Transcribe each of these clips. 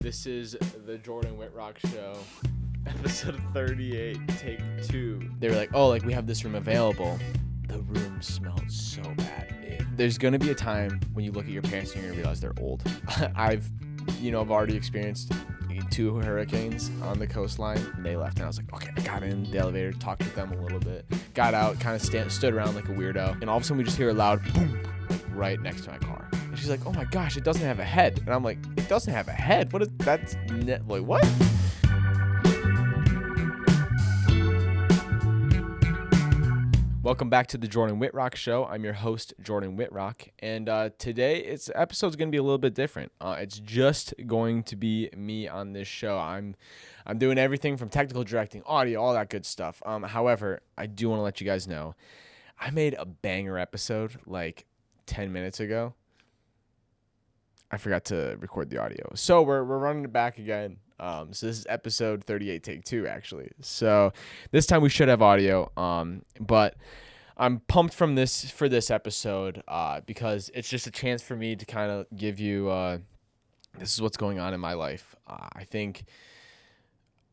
This is the Jordan Whitrock Show, episode 38, take 2. They were like, oh, like we have this room available. The room smelled so bad. There's going to be a time when you look at your parents and you're going to realize they're old. I've already experienced 2 hurricanes on the coastline. And they left and I was like, okay, I got in the elevator, talked with them a little bit, got out, kind of stood around like a weirdo. And all of a sudden we just hear a loud boom, like right next to my car. And she's like, oh my gosh, it doesn't have a head. And I'm like, it doesn't have a head? What is that? Like, what? Welcome back to the Jordan Whitrock Show. I'm your host, Jordan Whitrock. And today, episode's going to be a little bit different. It's just going to be me on this show. I'm doing everything from technical directing, audio, all that good stuff. However, I do want to let you guys know, I made a banger episode like 10 minutes ago. I forgot to record the audio. So we're running it back again. So this is episode 38, take 2, actually. So this time we should have audio. But I'm pumped for this episode because it's just a chance for me to kind of give you this is what's going on in my life. I think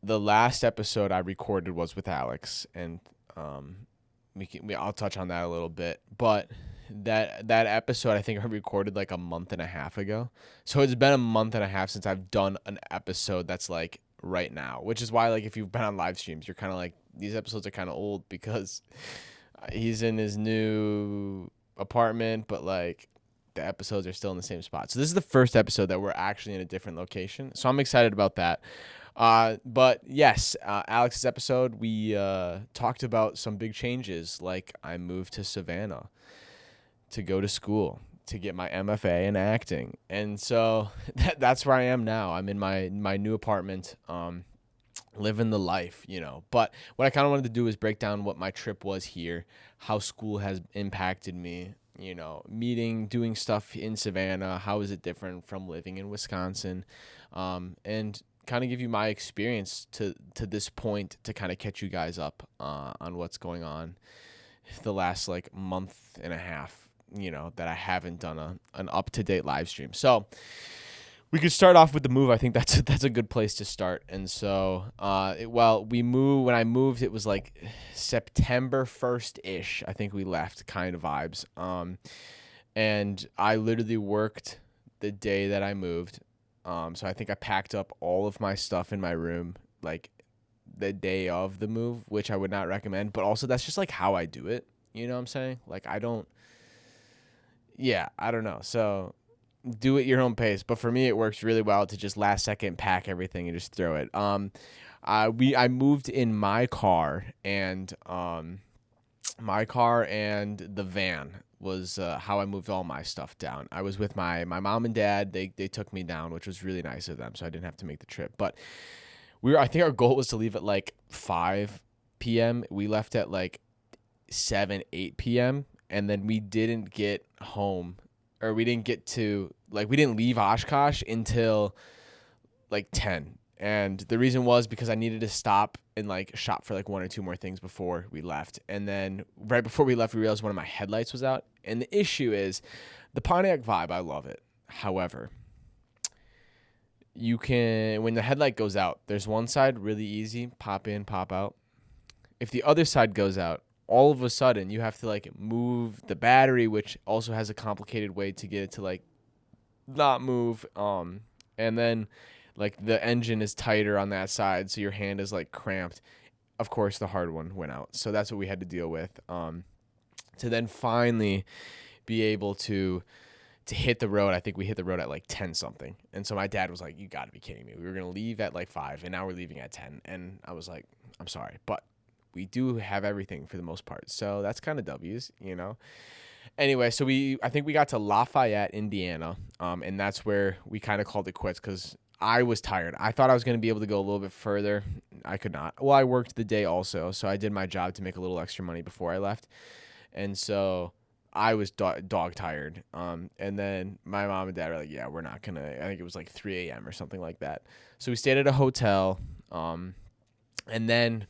the last episode I recorded was with Alex, and I'll touch on that a little bit. But that episode I think I recorded like a month and a half ago. So it's been a month and a half since I've done an episode that's like right now, which is why like if you've been on live streams, you're kind of like, these episodes are kind of old because he's in his new apartment, but like the episodes are still in the same spot. So this is the first episode that we're actually in a different location. So I'm excited about that. But yes, Alex's episode, we talked about some big changes. Like I moved to Savannah to go to school to get my MFA in acting. And so that's where I am now. I'm in my new apartment, living the life, But what I kind of wanted to do is break down what my trip was here, how school has impacted me, doing stuff in Savannah, how is it different from living in Wisconsin, and kind of give you my experience to this point to kind of catch you guys up on what's going on the last like month and a half, that I haven't done an up-to-date live stream. So we could start off with the move. I think that's a good place to start. And so, when I moved, it was like September 1st-ish. I think we left, kind of vibes. And I literally worked the day that I moved. So I think I packed up all of my stuff in my room, like the day of the move, which I would not recommend. But also that's just like how I do it. You know what I'm saying? Like I don't know. So do it your own pace. But for me, it works really well to just last second pack everything and just throw it. I moved in my car, and the van was how I moved all my stuff down. I was with my mom and dad. They took me down, which was really nice of them, so I didn't have to make the trip. But I think our goal was to leave at like 5 p.m. We left at like 8 p.m. and then we didn't get home, or we didn't leave Oshkosh until like 10. And the reason was because I needed to stop and like shop for like 1 or 2 more things before we left. And then right before we left, we realized one of my headlights was out. And the issue is the Pontiac Vibe. I love it. However, when the headlight goes out, there's one side really easy, pop in, pop out. If the other side goes out, all of a sudden you have to like move the battery, which also has a complicated way to get it to like not move. And then like the engine is tighter on that side, so your hand is like cramped. Of course, the hard one went out, so that's what we had to deal with. To then finally be able to hit the road. I think we hit the road at like 10 something, and so my dad was like, "You got to be kidding me! We were gonna leave at like 5, and now we're leaving at 10." And I was like, "I'm sorry, but we do have everything for the most part, so that's kind of W's, Anyway, so I think we got to Lafayette, Indiana, and that's where we kind of called it quits because I was tired. I thought I was going to be able to go a little bit further. I could not. Well, I worked the day also, so I did my job to make a little extra money before I left, and so I was dog tired. And then my mom and dad were like, "Yeah, we're not gonna." I think it was like 3 a.m. or something like that. So we stayed at a hotel, and then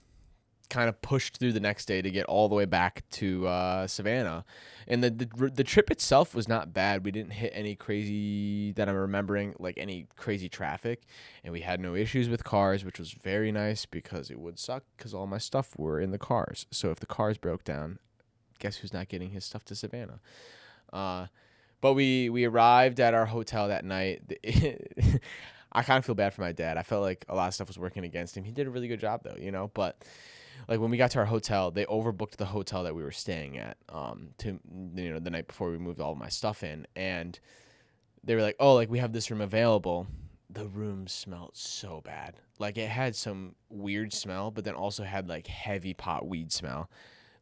kind of pushed through the next day to get all the way back to Savannah. And the trip itself was not bad. We didn't hit any crazy, that I'm remembering, like any crazy traffic. And we had no issues with cars, which was very nice because it would suck because all my stuff were in the cars. So if the cars broke down, guess who's not getting his stuff to Savannah? But we arrived at our hotel that night. I kind of feel bad for my dad. I felt like a lot of stuff was working against him. He did a really good job, though, But like when we got to our hotel, they overbooked the hotel that we were staying at to the night before we moved all of my stuff in. And they were like, oh, like we have this room available. The room smelled so bad. Like it had some weird smell, but then also had like heavy pot weed smell.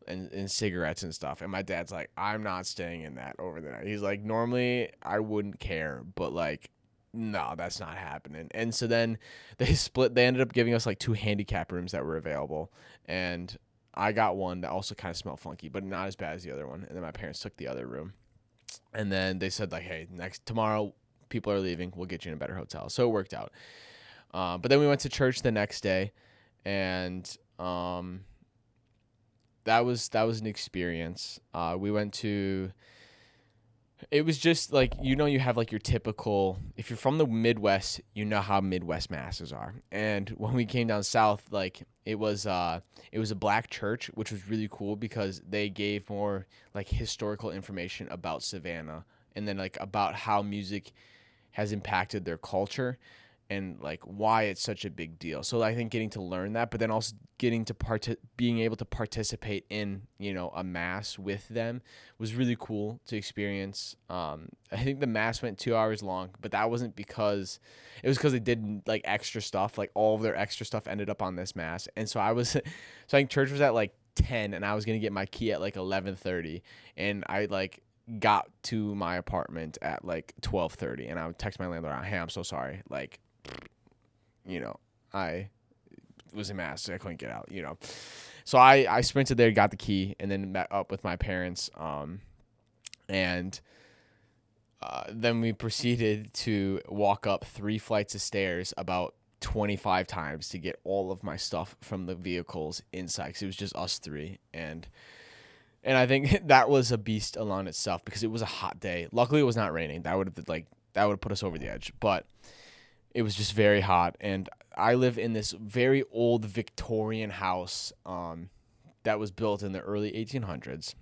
And cigarettes and stuff. And my dad's like, I'm not staying in that over the night. He's like, normally I wouldn't care, but like, no, that's not happening. And so then they ended up giving us like 2 handicap rooms that were available. And I got one that also kind of smelled funky, but not as bad as the other one. And then my parents took the other room. And then they said like, hey, tomorrow people are leaving. We'll get you in a better hotel. So it worked out. But then we went to church the next day, and that was an experience. We went to, it was just like, you have like your typical, if you're from the Midwest, you know how Midwest masses are. And when we came down south, like it was a black church, which was really cool because they gave more like historical information about Savannah, and then like about how music has impacted their culture and like why it's such a big deal. So I think getting to learn that, but then also getting to being able to participate in, a mass with them was really cool to experience. I think the mass went 2 hours long, but that wasn't because they did like extra stuff. Like all of their extra stuff ended up on this mass. And so I think church was at like 10 and I was going to get my key at like 11:30, and I like got to my apartment at like 12:30, and I would text my landlord, hey, I'm so sorry. Like, I was a mess. I couldn't get out, So I sprinted there, got the key, and then met up with my parents. And then we proceeded to walk up 3 flights of stairs about 25 times to get all of my stuff from the vehicles inside, because it was just us 3. And I think that was a beast along itself because it was a hot day. Luckily, it was not raining. That would have put us over the edge. But it was just very hot, and I live in this very old Victorian house that was built in the early 1800s.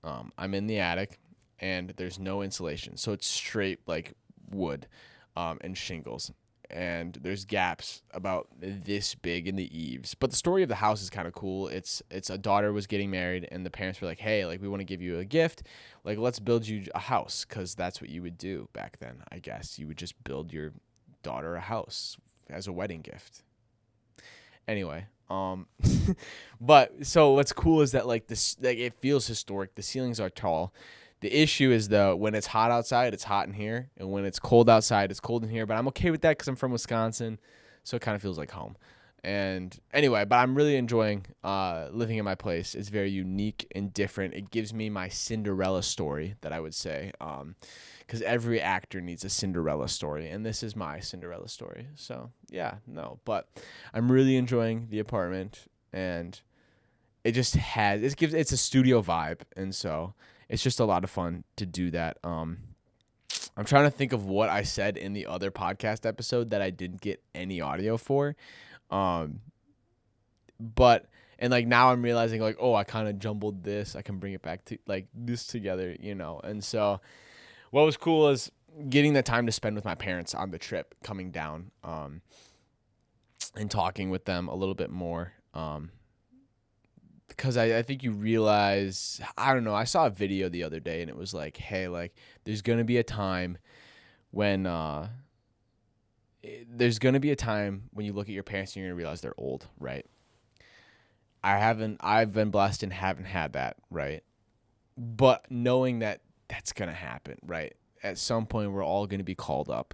I'm in the attic, and there's no insulation, so it's straight like wood and shingles, and there's gaps about this big in the eaves. But the story of the house is kind of cool. It's a daughter was getting married, and the parents were like, hey, like we want to give you a gift, like let's build you a house, because that's what you would do back then. I guess you would just build your daughter a house as a wedding gift. Anyway, but so what's cool is that like this, like it feels historic. The ceilings are tall. The issue is though, when it's hot outside, it's hot in here, and when it's cold outside, it's cold in here. But I'm okay with that because I'm from Wisconsin, so it kind of feels like home. And anyway, but I'm really enjoying living in my place. It's very unique and different. It gives me my Cinderella story, that I would say, because every actor needs a Cinderella story, and this is my Cinderella story. So yeah, no, but I'm really enjoying the apartment, and it's a studio vibe, and so it's just a lot of fun to do that. I'm trying to think of what I said in the other podcast episode that I didn't get any audio for. But like now I'm realizing like, oh, I kind of jumbled this. I can bring it back to like this together, And so what was cool is getting the time to spend with my parents on the trip coming down, and talking with them a little bit more. Because I think you realize, I don't know, I saw a video the other day and it was like, hey, like there's going to be a time when you look at your parents and you're going to realize they're old, right? I've been blessed and haven't had that, right? But knowing that that's going to happen, right? At some point, we're all going to be called up.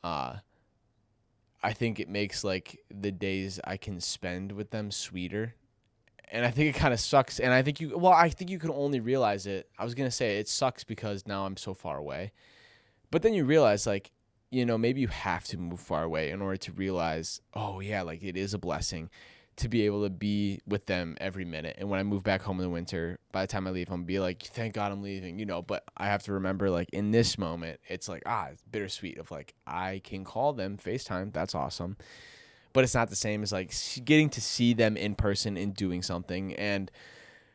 I think it makes like the days I can spend with them sweeter. And I think it kind of sucks. And I think you can only realize it. I was going to say it sucks because now I'm so far away. But then you realize like, maybe you have to move far away in order to realize, oh yeah, like it is a blessing to be able to be with them every minute. And when I move back home in the winter, by the time I leave, I'm gonna be like, thank God I'm leaving, but I have to remember, like, in this moment, it's like, it's bittersweet of like, I can call them FaceTime. That's awesome. But it's not the same as like getting to see them in person and doing something. And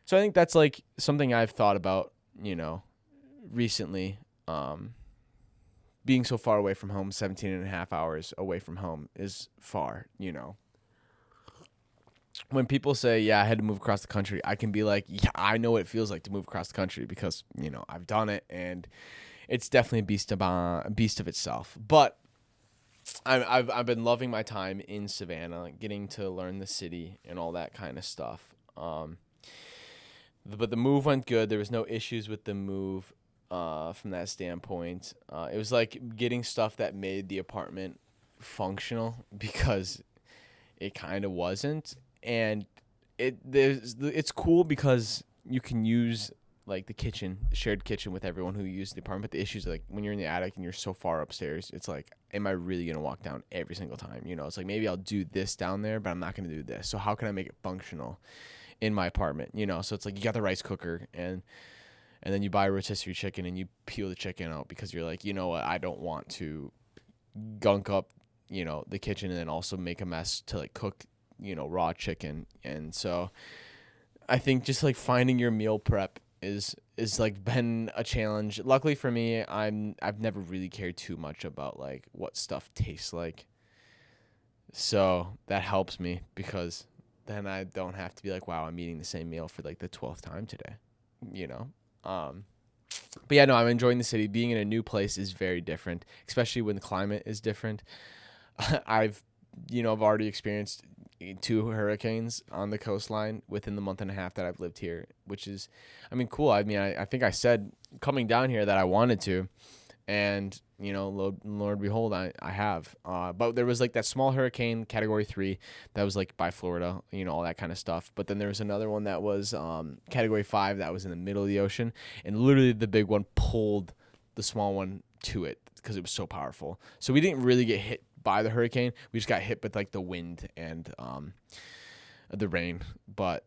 so I think that's like something I've thought about, recently. Being so far away from home, 17 and a half hours away from home is far, When people say, yeah, I had to move across the country, I can be like, yeah, I know what it feels like to move across the country because, I've done it, and it's definitely a beast of itself. But I've been loving my time in Savannah, getting to learn the city and all that kind of stuff. But the move went good. There was no issues with the move from that standpoint. It was like getting stuff that made the apartment functional because it kind of wasn't. And it's cool because you can use like the shared kitchen with everyone who uses the apartment. But the issues are like when you're in the attic and you're so far upstairs, it's like, am I really going to walk down every single time? It's like maybe I'll do this down there, but I'm not going to do this. So how can I make it functional in my apartment? So it's like you got the rice cooker and then you buy a rotisserie chicken and you peel the chicken out because you're like, what, I don't want to gunk up, the kitchen and then also make a mess to like cook, raw chicken. And so I think just like finding your meal prep is like been a challenge. Luckily for me, I've never really cared too much about like what stuff tastes like. So that helps me because then I don't have to be like, wow, I'm eating the same meal for like the 12th time today, But yeah, no, I'm enjoying the city. Being in a new place is very different, especially when the climate is different. I've already experienced 2 hurricanes on the coastline within the month and a half that I've lived here, which is, cool. I think I said coming down here that I wanted to, and, Lord behold, I have. But there was like that small hurricane, Category 3, that was like by Florida, all that kind of stuff. But then there was another one that was Category 5 that was in the middle of the ocean, and literally the big one pulled the small one to it because it was so powerful. So we didn't really get hit by the hurricane. We just got hit with like the wind and the rain. But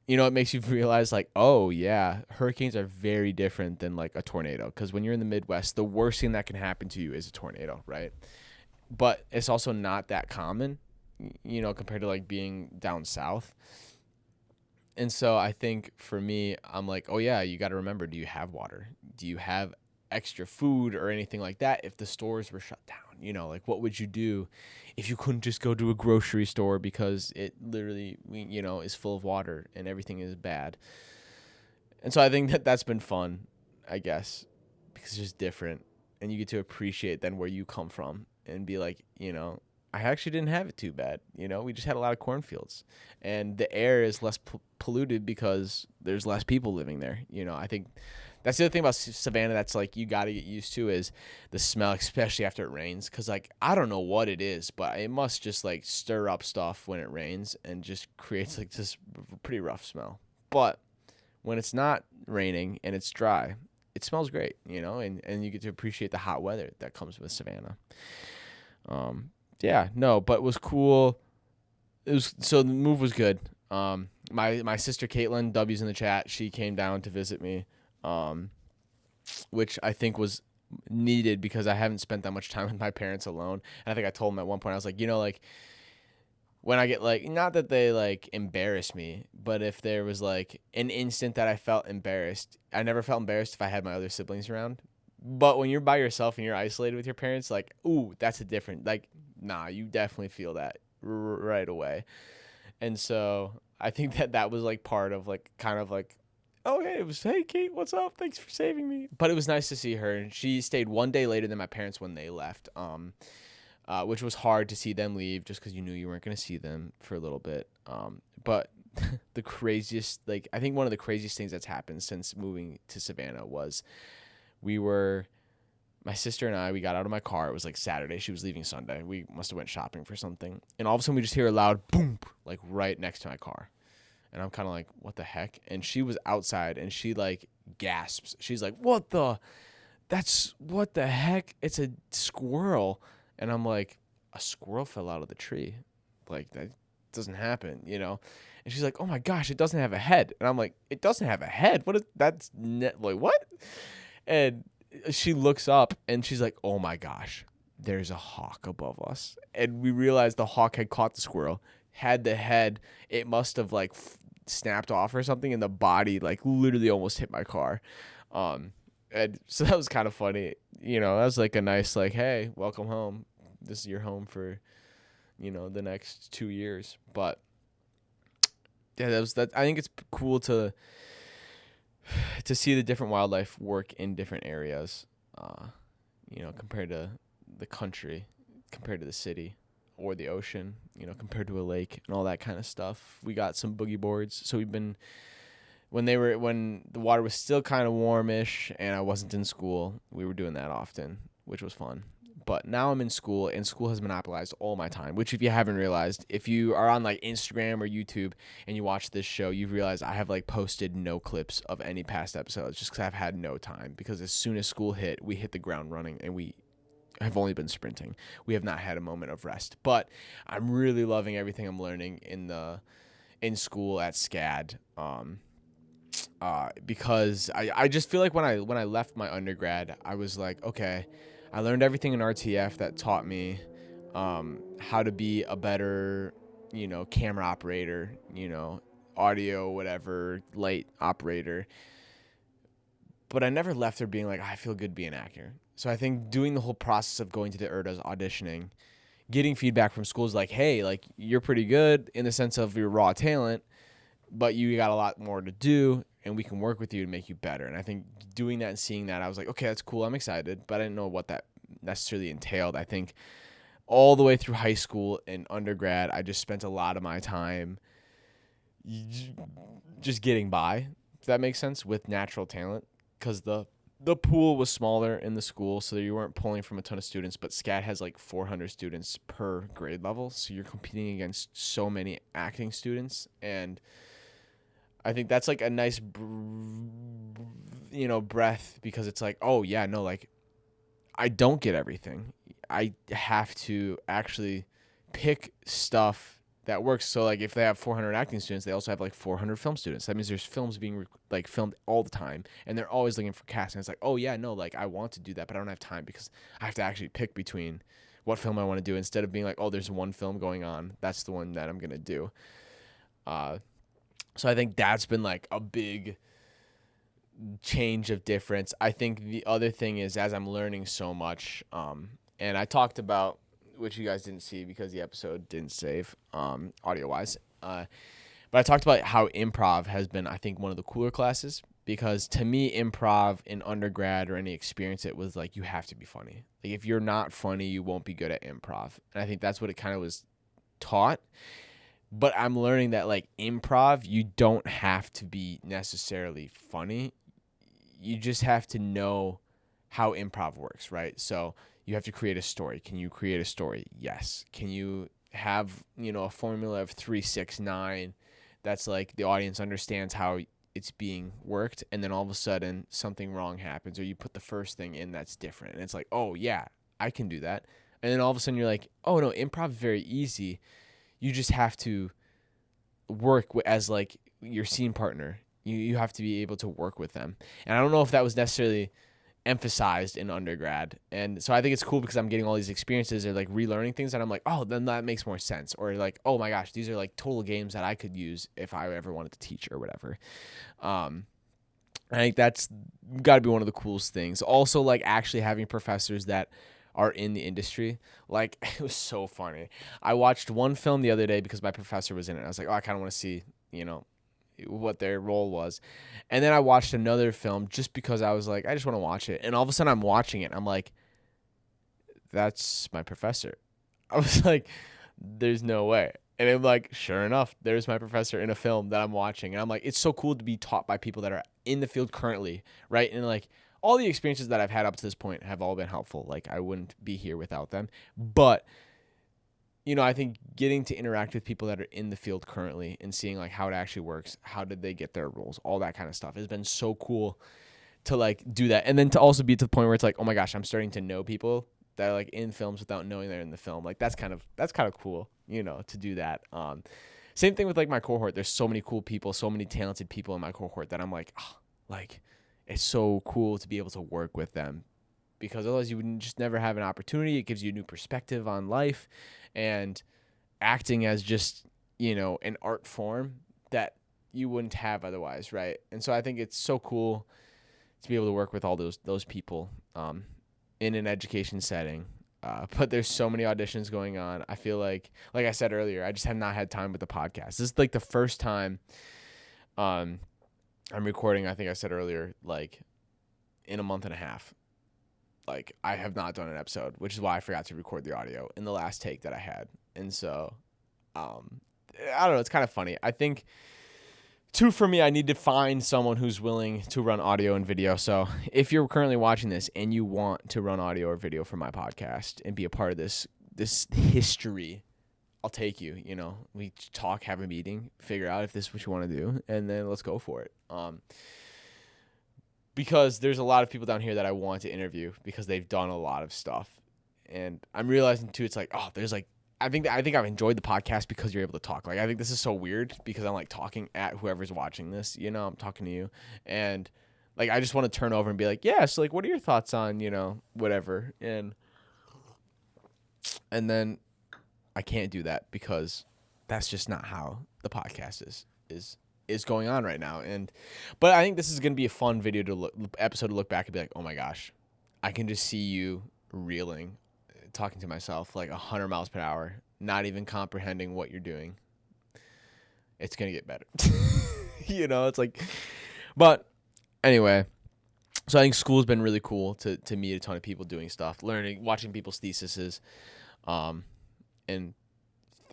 it makes you realize like, oh yeah, hurricanes are very different than like a tornado, because when you're in the Midwest, the worst thing that can happen to you is a tornado, right? But it's also not that common, compared to like being down south. And so I think for me, I'm like, oh yeah, you got to remember, do you have water? Do you have extra food or anything like that if the stores were shut down? Like what would you do if you couldn't just go to a grocery store because it literally, is full of water and everything is bad? And so I think that's been fun, I guess, because it's just different and you get to appreciate then where you come from and be like, I actually didn't have it too bad. We just had a lot of cornfields and the air is less polluted because there's less people living there. I think that's the other thing about Savannah that's like you got to get used to is the smell, especially after it rains. Because like I don't know what it is, but it must just like stir up stuff when it rains and just creates like this pretty rough smell. But when it's not raining and it's dry, it smells great, and you get to appreciate the hot weather that comes with Savannah. Yeah, no, but it was cool. So the move was good. My sister Caitlin, W's in the chat, she came down to visit me. Which I think was needed because I haven't spent that much time with my parents alone. And I think I told them at one point, I was like, like when I get like, not that they like embarrass me, but if there was like an instant that I felt embarrassed, I never felt embarrassed if I had my other siblings around. But when you're by yourself and you're isolated with your parents, like, ooh, that's a different, like, nah, you definitely feel that right away. And so I think that was like part of like, kind of like, oh, hey, it was, hey, Kate, what's up? Thanks for saving me. But it was nice to see her. And she stayed one day later than my parents when they left, which was hard to see them leave just because you knew you weren't going to see them for a little bit. But the craziest, like, I think one of the craziest things that's happened since moving to Savannah was my sister and we got out of my car. It was like Saturday. She was leaving Sunday. We must have went shopping for something. And all of a sudden we just hear a loud boom, like right next to my car. And I'm kind of like, what the heck? And she was outside and she like gasps. She's like, what the heck? It's a squirrel. And I'm like, a squirrel fell out of the tree. Like doesn't happen, you know? And she's like, oh my gosh, it doesn't have a head. And I'm like, it doesn't have a head? Like, what? And she looks up and she's like, oh my gosh, there's a hawk above us. And we realized the hawk had caught the squirrel, had the head. It must have like snapped off or something, and the body like literally almost hit my car. And so that was kind of funny. You know, that was like a nice, like, hey, welcome home. This is your home for, you know, the next 2 years. But yeah, that. I think it's cool to see the different wildlife work in different areas, you know, compared to the country, compared to the city or the ocean, you know, compared to a lake and all that kind of stuff. We got some boogie boards. So we've been, when the water was still kind of warmish and I wasn't in school, we were doing that often, which was fun. But now I'm in school, and school has monopolized all my time, which if you haven't realized, if you are on like Instagram or YouTube and you watch this show, you've realized I have like posted no clips of any past episodes just because I've had no time, because as soon as school hit, we hit the ground running and we have only been sprinting. We have not had a moment of rest. But I'm really loving everything I'm learning in school at SCAD. Because I just feel like when I left my undergrad, I was like, okay, I learned everything in RTF that taught me how to be a better, you know, camera operator, you know, audio, whatever, light operator. But I never left there being like, I feel good being an actor. So I think doing the whole process of going to the URDAs, auditioning, getting feedback from schools like, hey, like, you're pretty good in the sense of your raw talent, but you got a lot more to do, and we can work with you to make you better. And I think doing that and seeing that, I was like, okay, that's cool. I'm excited, but I didn't know what that necessarily entailed. I think all the way through high school and undergrad, I just spent a lot of my time just getting by, if that makes sense, with natural talent, because the pool was smaller in the school, so you weren't pulling from a ton of students, but SCAD has like 400 students per grade level, so you're competing against so many acting students. And I think that's like a nice, you know, breath, because it's like, oh yeah, no, like, I don't get everything. I have to actually pick stuff that works. So like if they have 400 acting students, they also have like 400 film students. That means there's films being like filmed all the time, and they're always looking for casting. It's like, oh yeah, no, like I want to do that, but I don't have time because I have to actually pick between what film I want to do, instead of being like, oh, there's one film going on, that's the one that I'm going to do. So I think that's been like a big change of difference. I think the other thing is, as I'm learning so much, and I talked about, which you guys didn't see because the episode didn't save audio wise, but I talked about how improv has been, I think, one of the cooler classes, because to me, improv in undergrad or any experience, it was like, you have to be funny. Like if you're not funny, you won't be good at improv. And I think that's what it kind of was taught. But I'm learning that like improv, you don't have to be necessarily funny. You just have to know how improv works, right? So you have to create a story. Can you create a story? Yes. Can you have, you know, a formula of 3, 6, 9 that's like the audience understands how it's being worked, and then all of a sudden something wrong happens, or you put the first thing in that's different, and it's like, oh yeah, I can do that. And then all of a sudden you're like, oh no, improv is very easy. You just have to work as like your scene partner. You have to be able to work with them. And I don't know if that was necessarily emphasized in undergrad. And so I think it's cool because I'm getting all these experiences or like relearning things, and I'm like, oh, then that makes more sense. Or like, oh my gosh, these are like total games that I could use if I ever wanted to teach or whatever. I think that's got to be one of the coolest things. Also, like actually having professors that are in the industry. Like, it was so funny. I watched one film the other day because my professor was in it. I was like, oh, I kind of want to see, you know, what their role was. And then I watched another film just because I was like, I just want to watch it. And all of a sudden I'm watching it. I'm like, that's my professor. I was like, there's no way. And I'm like, sure enough, there's my professor in a film that I'm watching. And I'm like, it's so cool to be taught by people that are in the field currently, right? And like, all the experiences that I've had up to this point have all been helpful. Like, I wouldn't be here without them. But, you know, I think getting to interact with people that are in the field currently and seeing like how it actually works, how did they get their roles, all that kind of stuff has been so cool to like do that. And then to also be to the point where it's like, oh my gosh, I'm starting to know people that are like in films without knowing they're in the film. Like that's kind of cool. to do that. Same thing with like my cohort. There's so many cool people, so many talented people in my cohort that I'm like, oh, like it's so cool to be able to work with them, because otherwise you would just never have an opportunity. It gives you a new perspective on life, and acting as just, an art form that you wouldn't have otherwise, right? And so I think it's so cool to be able to work with all those people in an education setting. But there's so many auditions going on. I feel like I said earlier, I just have not had time with the podcast. This is like the first time I'm recording, I think I said earlier, like in a month and a half. Like I have not done an episode, which is why I forgot to record the audio in the last take that I had. And so, I don't know. It's kind of funny. I think too, for me, I need to find someone who's willing to run audio and video. So if you're currently watching this and you want to run audio or video for my podcast and be a part of this history, I'll take you. We talk, have a meeting, figure out if this is what you want to do, and then let's go for it. Because there's a lot of people down here that I want to interview because they've done a lot of stuff. And I'm realizing too, it's like, oh, there's like, I think I've enjoyed the podcast because you're able to talk. Like, I think this is so weird because I'm like talking at whoever's watching this, I'm talking to you. And like, I just want to turn over and be like, yeah, so like, what are your thoughts on, whatever. And then I can't do that because that's just not how the podcast is going on right now. But I think this is going to be a fun episode to look back and be like, oh my gosh, I can just see you reeling, talking to myself like 100 miles per hour, not even comprehending what you're doing. It's going to get better. It's like, but anyway, so I think school's been really cool to meet a ton of people doing stuff, learning, watching people's theses. And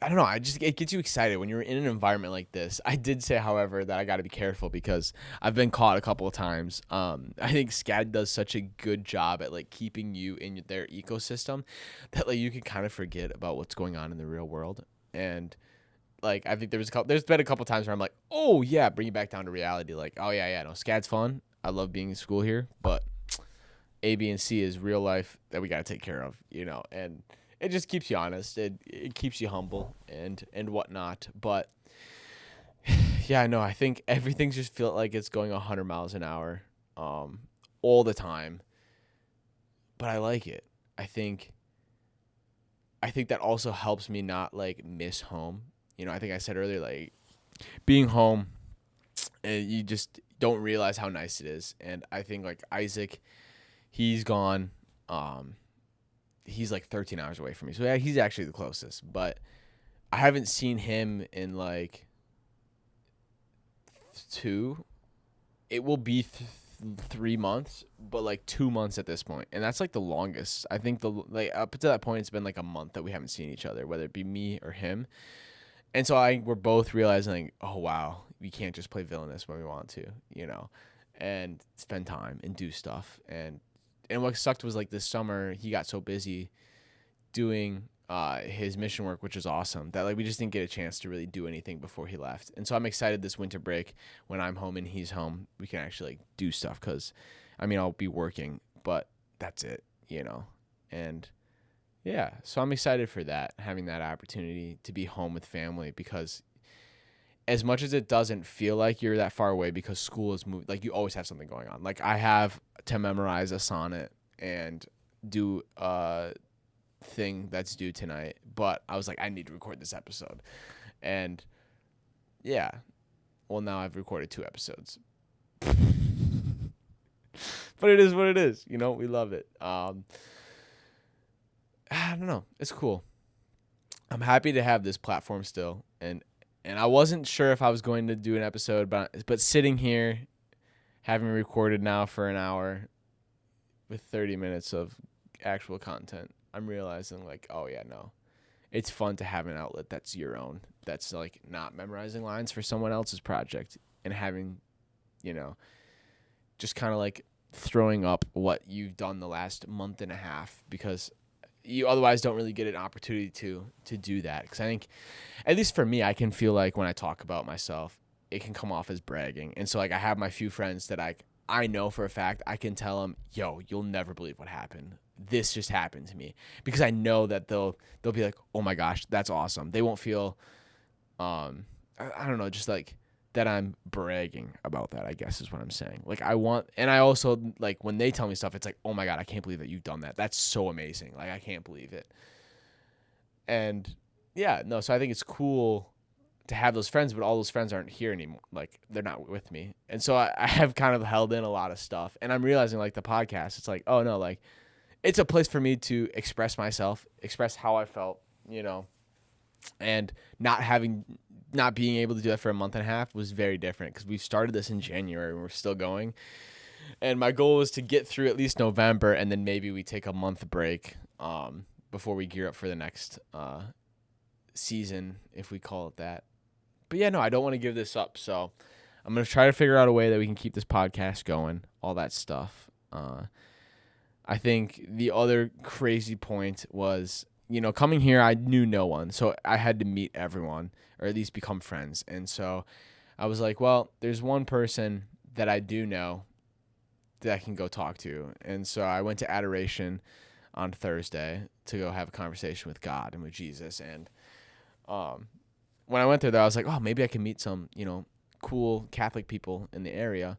I don't know. It gets you excited when you're in an environment like this. I did say, however, that I got to be careful because I've been caught a couple of times. I think SCAD does such a good job at like keeping you in their ecosystem that like you can kind of forget about what's going on in the real world. And like I think there's been a couple times where I'm like, oh yeah, bring you back down to reality. Like, oh yeah, no, SCAD's fun. I love being in school here, but A, B, and C is real life that we got to take care of, and it just keeps you honest. It keeps you humble and whatnot. But yeah, no, I think everything's just feel like it's going 100 miles an hour all the time. But I like it. I think that also helps me not like miss home. I think I said earlier, like being home and you just don't realize how nice it is. And I think like Isaac, he's gone. He's like 13 hours away from me. So yeah, he's actually the closest, but I haven't seen him in like 3 months, but like 2 months at this point. And that's like the longest. I think up to that point, it's been like a month that we haven't seen each other, whether it be me or him. And so we're both realizing, like, oh wow, we can't just play villainous when we want to, and spend time and do stuff. And what sucked was like this summer he got so busy doing his mission work, which is awesome, that like we just didn't get a chance to really do anything before he left. And so I'm excited this winter break when I'm home and he's home, we can actually like do stuff, because I'll be working, but that's it, and yeah, so I'm excited for that, having that opportunity to be home with family, because as much as it doesn't feel like you're that far away because school is moving, like you always have something going on. Like I have to memorize a sonnet and do a thing that's due tonight, but I was like, I need to record this episode. And yeah, well, now I've recorded 2 episodes. But it is what it is. We love it. I don't know. It's cool. I'm happy to have this platform still. And I wasn't sure if I was going to do an episode, but sitting here, having recorded now for an hour with 30 minutes of actual content, I'm realizing like, oh yeah, no. It's fun to have an outlet that's your own. That's like not memorizing lines for someone else's project and having, just kind of like throwing up what you've done the last month and a half, because you otherwise don't really get an opportunity to do that. Because I think, at least for me, I can feel like when I talk about myself, it can come off as bragging. And so like I have my few friends that I know for a fact I can tell them, yo, you'll never believe what happened this just happened to me, because I know that they'll be like, oh my gosh, that's awesome. They won't feel, I don't know, just like that I'm bragging about that, I guess is what I'm saying. Like and I also, like, when they tell me stuff, it's like, oh my God, I can't believe that you've done that. That's so amazing. Like, I can't believe it. And yeah, no, so I think it's cool to have those friends, but all those friends aren't here anymore. Like, they're not with me. And so I have kind of held in a lot of stuff, and I'm realizing, like, the podcast, it's like, oh no, like, it's a place for me to express myself, express how I felt, and not being able to do that for a month and a half was very different, because we've started this in January and we're still going. And my goal was to get through at least November, and then maybe we take a month break before we gear up for the next season, if we call it that. But yeah, no, I don't want to give this up. So I'm going to try to figure out a way that we can keep this podcast going, all that stuff. I think the other crazy point was, coming here, I knew no one. So I had to meet everyone, or at least become friends. And so I was like, well, there's one person that I do know that I can go talk to. And so I went to Adoration on Thursday to go have a conversation with God and with Jesus. And when I went there, I was like, oh, maybe I can meet some, cool Catholic people in the area.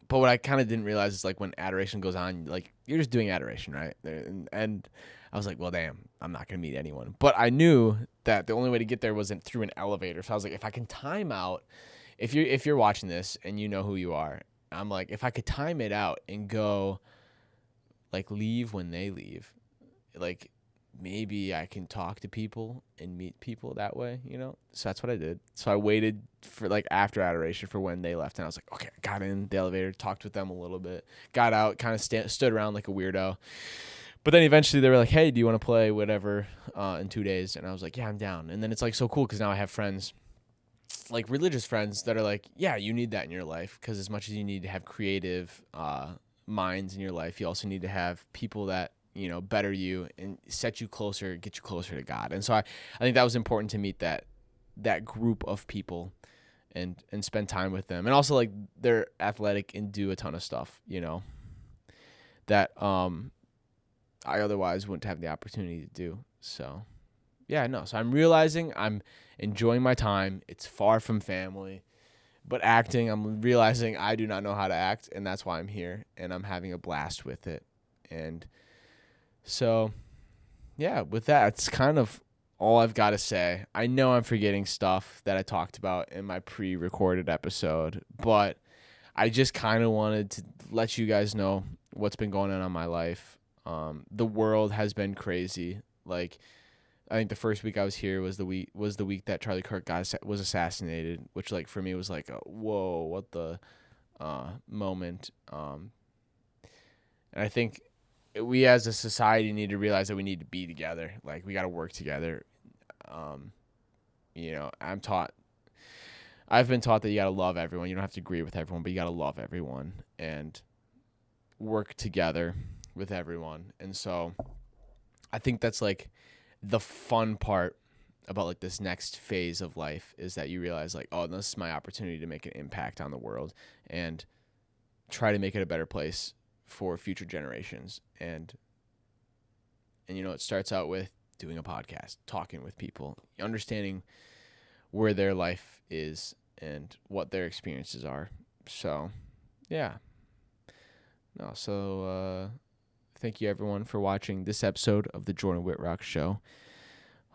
But what I kind of didn't realize is, like, when Adoration goes on, like, you're just doing Adoration, right? And I was like, well, damn, I'm not going to meet anyone. But I knew that the only way to get there wasn't through an elevator. So I was like, if I can time out, if you're watching this and you know who you are, I'm like, if I could time it out and go, like, leave when they leave, like, maybe I can talk to people and meet people that way, So that's what I did. So I waited for, like, after Adoration for when they left, and I was like, okay, I got in the elevator, talked with them a little bit, got out, kind of stood around like a weirdo. But then eventually they were like, hey, do you want to play whatever in 2 days? And I was like, yeah, I'm down. And then it's, like, so cool because now I have friends, like, religious friends that are like, yeah, you need that in your life, because as much as you need to have creative minds in your life, you also need to have people that better you and set you closer, get you closer to God. And so I think that was important to meet that group of people and spend time with them. And also, like, they're athletic and do a ton of stuff, that I otherwise wouldn't have the opportunity to do. So yeah, no. So I'm realizing I'm enjoying my time. It's far from family. But acting, I'm realizing I do not know how to act, and that's why I'm here, and I'm having a blast with it. And so, yeah, with that, it's kind of all I've got to say. I know I'm forgetting stuff that I talked about in my pre-recorded episode, but I just kind of wanted to let you guys know what's been going on in my life. The world has been crazy. Like, I think the first week I was here was the week that Charlie Kirk was assassinated, which, like, for me was like, whoa, what the moment. And I think we as a society need to realize that we need to be together. Like, we got to work together. I've been taught that you got to love everyone. You don't have to agree with everyone, but you got to love everyone and work together with everyone. And so I think that's, like, the fun part about, like, this next phase of life is that you realize, like, oh, this is my opportunity to make an impact on the world and try to make it a better place for future generations. And it starts out with doing a podcast, talking with people, understanding where their life is and what their experiences are. So, yeah. No, so thank you everyone for watching this episode of the Jordan Whitrock Show.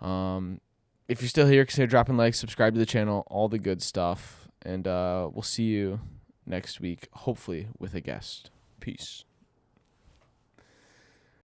If you're still here, consider dropping likes, subscribe to the channel, all the good stuff. And we'll see you next week, hopefully with a guest. Peace.